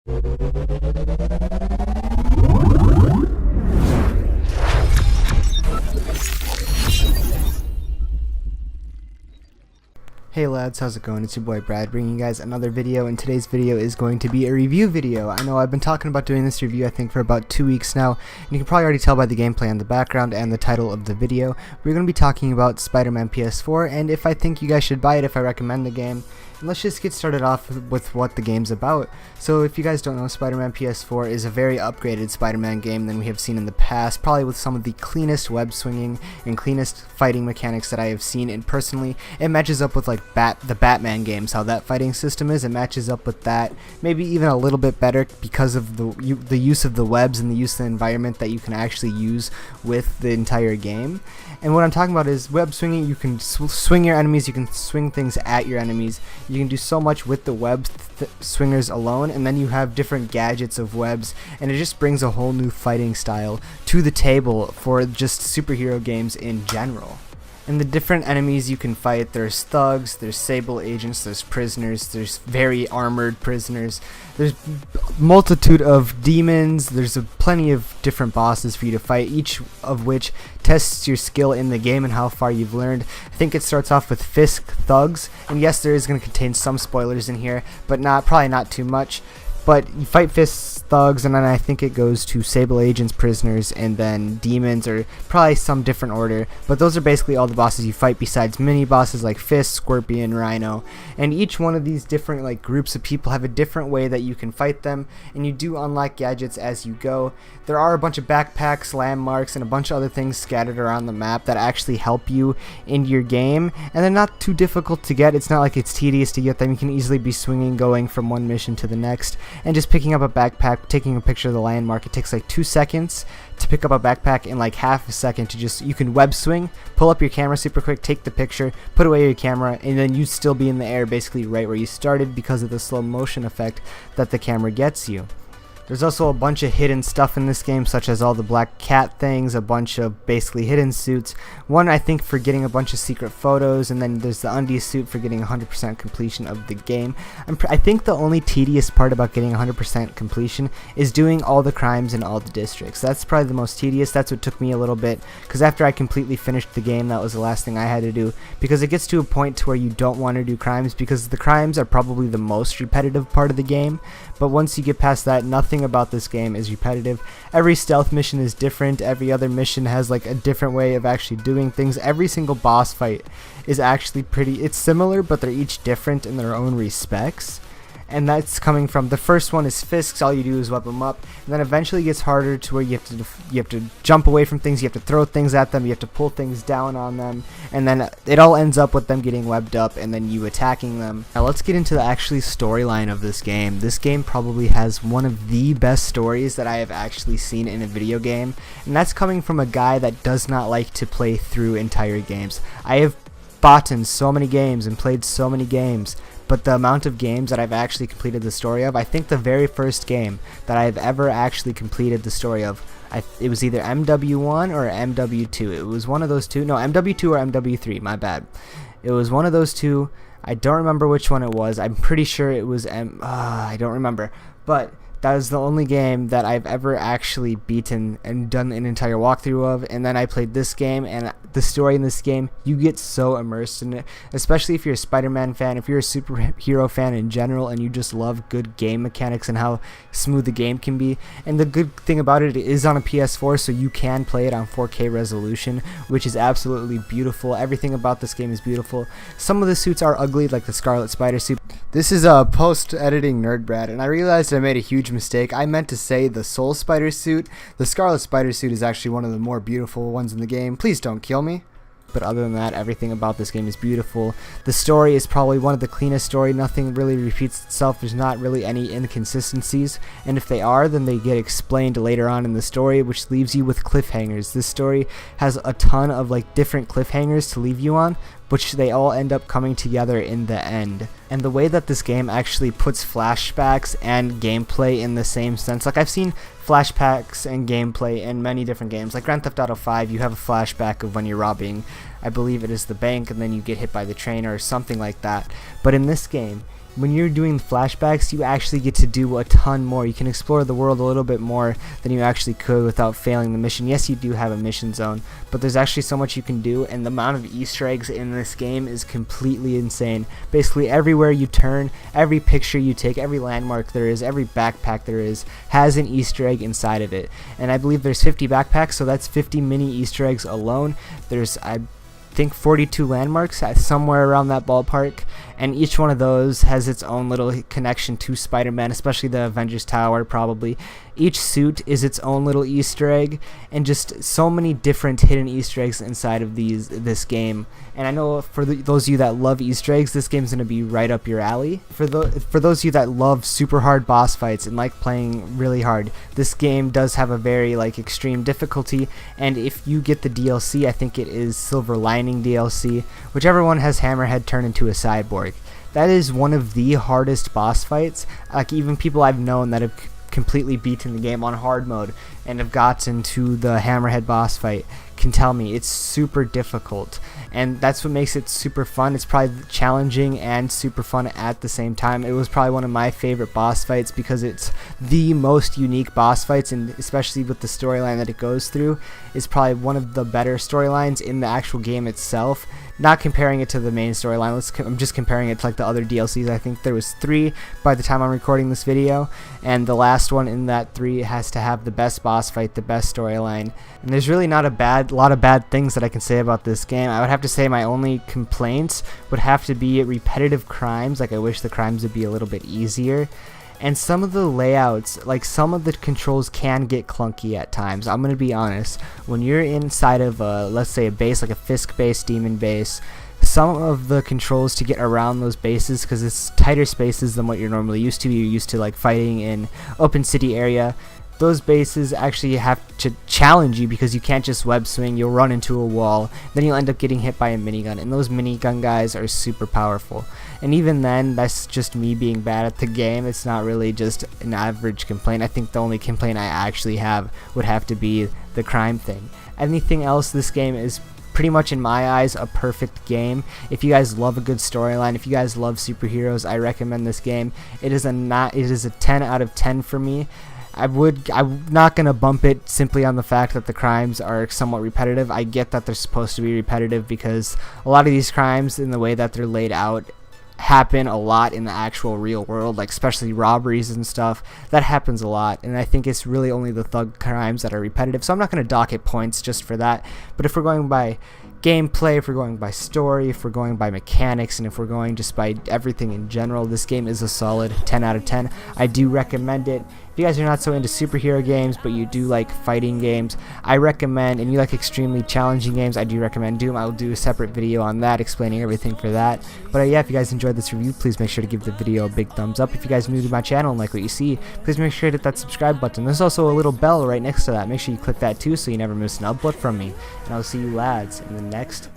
Hey lads, how's it going? It's your boy Brad bringing you guys another video, and today's video is going to be a review video. I know I've been talking about doing this review I think for about 2 weeks now, and you can probably already tell by the gameplay in the background and the title of the video. We're going to be talking about Spider-Man PS4 and if I think you guys should buy it, if I recommend the game. And let's just get started off with what the game's about. So if you guys don't know, Spider-Man PS4 is a very upgraded Spider-Man game than we have seen in the past, probably with some of the cleanest web swinging and cleanest fighting mechanics that I have seen, and personally it matches up with like the Batman games, how that fighting system is. It matches up with that, maybe even a little bit better because of the use of the webs and the use of the environment that you can actually use with the entire game. And what I'm talking about is web swinging. You can swing your enemies, you can swing things at your enemies. You can do so much with the web swingers alone, and then you have different gadgets of webs, and it just brings a whole new fighting style to the table for just superhero games in general. And the different enemies you can fight, there's thugs, there's sable agents, there's prisoners, there's very armored prisoners, there's multitude of demons, there's plenty of different bosses for you to fight, each of which tests your skill in the game and how far you've learned. I think it starts off with Fisk thugs, and yes, there is going to contain some spoilers in here, but probably not too much. But you fight Fisk thugs, and then I think it goes to sable agents, prisoners, and then demons, or probably some different order. But those are basically all the bosses you fight, besides mini bosses like Fisk, Scorpion, Rhino. And each one of these different like groups of people have a different way that you can fight them, and you do unlock gadgets as you go. There are a bunch of backpacks, landmarks, and a bunch of other things scattered around the map that actually help you in your game, and they're not too difficult to get. It's not like it's tedious to get them. You can easily be swinging, going from one mission to the next, and just picking up a backpack, taking a picture of the landmark. It takes like 2 seconds to pick up a backpack, and like half a second to just, you can web swing, pull up your camera super quick, take the picture, put away your camera, and then you still be in the air basically right where you started because of the slow motion effect that the camera gets you. There's also a bunch of hidden stuff in this game, such as all the black cat things, a bunch of basically hidden suits, one I think for getting a bunch of secret photos, and then there's the undies suit for getting 100% completion of the game. I think the only tedious part about getting 100% completion is doing all the crimes in all the districts. That's probably the most tedious. That's what took me a little bit, because after I completely finished the game, that was the last thing I had to do, because it gets to a point to where you don't want to do crimes, because the crimes are probably the most repetitive part of the game. But once you get past that, nothing about this game is repetitive. Every stealth mission is different. Every other mission has like a different way of actually doing things. Every single boss fight is actually it's similar, but they're each different in their own respects. And that's coming from, the first one is Fisk's. All you do is web them up, and then eventually it gets harder to where you have to jump away from things, you have to throw things at them, you have to pull things down on them, and then it all ends up with them getting webbed up and then you attacking them. Now let's get into the actually storyline of this game. This game probably has one of the best stories that I have actually seen in a video game, and that's coming from a guy that does not like to play through entire games. I have bought in so many games and played so many games, but the amount of games that I've actually completed the story of, I think the very first game that I've ever actually completed the story of, it was either MW1 or MW2. It was one of those two. No, MW2 or MW3, my bad. It was one of those two. I don't remember which one it was. I'm pretty sure it was I don't remember. But that was the only game that I've ever actually beaten and done an entire walkthrough of, and then I played this game, and the story in this game, you get so immersed in it, especially if you're a Spider-Man fan, if you're a superhero fan in general, and you just love good game mechanics and how smooth the game can be. And the good thing about it is on a PS4, so you can play it on 4K resolution, which is absolutely beautiful. Everything about this game is beautiful. Some of the suits are ugly, like the Scarlet Spider suit. This is a post-editing nerd Brad, and I realized I made a huge mistake. I meant to say the Soul Spider suit. The Scarlet Spider suit is actually one of the more beautiful ones in the game. Please don't kill me. But other than that, everything about this game is beautiful. The story is probably one of the cleanest story. Nothing really repeats itself. There's not really any inconsistencies, and if they are, then they get explained later on in the story, which leaves you with cliffhangers. This story has a ton of like different cliffhangers to leave you on, which they all end up coming together in the end. And the way that this game actually puts flashbacks and gameplay in the same sense, like I've seen flashbacks and gameplay in many different games, like Grand Theft Auto 5, you have a flashback of when you're robbing, I believe it is the bank, and then you get hit by the train or something like that. But in this game, when you're doing flashbacks, you actually get to do a ton more. You can explore the world a little bit more than you actually could without failing the mission. Yes, you do have a mission zone, but there's actually so much you can do, and the amount of Easter eggs in this game is completely insane. Basically, everywhere you turn, every picture you take, every landmark there is, every backpack there is, has an Easter egg inside of it. And I believe there's 50 backpacks, so that's 50 mini Easter eggs alone. There's, I think, 42 landmarks, somewhere around that ballpark, and each one of those has its own little connection to Spider-Man, especially the Avengers Tower probably. Each suit is its own little Easter egg, and just so many different hidden Easter eggs inside of this game. And I know for those of you that love Easter eggs, this game's going to be right up your alley. For those of you that love super hard boss fights and like playing really hard, this game does have a very extreme difficulty, and if you get the DLC, I think it is Silver Lining DLC, whichever one has Hammerhead turn into a cyborg. That is one of the hardest boss fights. Even people I've known that have completely beaten the game on hard mode and have gotten to the Hammerhead boss fight can tell me it's super difficult, and that's what makes it super fun. It's probably challenging and super fun at the same time. It was probably one of my favorite boss fights because it's the most unique boss fights, and especially with the storyline that it goes through, is probably one of the better storylines in the actual game itself. Not comparing it to the main storyline, I'm just comparing it to the other DLCs. I think there was 3 by the time I'm recording this video, and the last one in that 3 has to have the best boss fight, the best storyline. And there's really not a lot of bad things that I can say about this game. I would have to say my only complaints would have to be repetitive crimes. I wish the crimes would be a little bit easier. And some of the layouts, some of the controls can get clunky at times. I'm going to be honest. When you're inside of, let's say, a base, like a Fisk base, Demon base, some of the controls to get around those bases, because it's tighter spaces than what you're normally used to. You're used to fighting in open city area. Those bases actually have to challenge you because you can't just web swing. You'll run into a wall, then you'll end up getting hit by a minigun, and those minigun guys are super powerful. And even then, that's just me being bad at the game. It's not really just an average complaint. I think the only complaint I actually have would have to be the crime thing. Anything else, this game is pretty much, in my eyes, a perfect game. If you guys love a good storyline, if you guys love superheroes, I recommend this game. It is a 10 out of 10 for me. I'm not going to bump it simply on the fact that the crimes are somewhat repetitive. I get that they're supposed to be repetitive because a lot of these crimes, in the way that they're laid out, happen a lot in the actual real world, especially robberies and stuff. That happens a lot, and I think it's really only the thug crimes that are repetitive, so I'm not going to dock it points just for that. But if we're going by gameplay, if we're going by story, if we're going by mechanics, and if we're going just by everything in general, this game is a solid 10 out of 10. I do recommend it. If you guys are not so into superhero games, but you do like fighting games, I recommend, and you like extremely challenging games, I do recommend Doom. I will do a separate video on that, explaining everything for that. But yeah, if you guys enjoyed this review, please make sure to give the video a big thumbs up. If you guys are new to my channel and like what you see, please make sure to hit that subscribe button. There's also a little bell right next to that. Make sure you click that too so you never miss an upload from me. And I'll see you lads in the next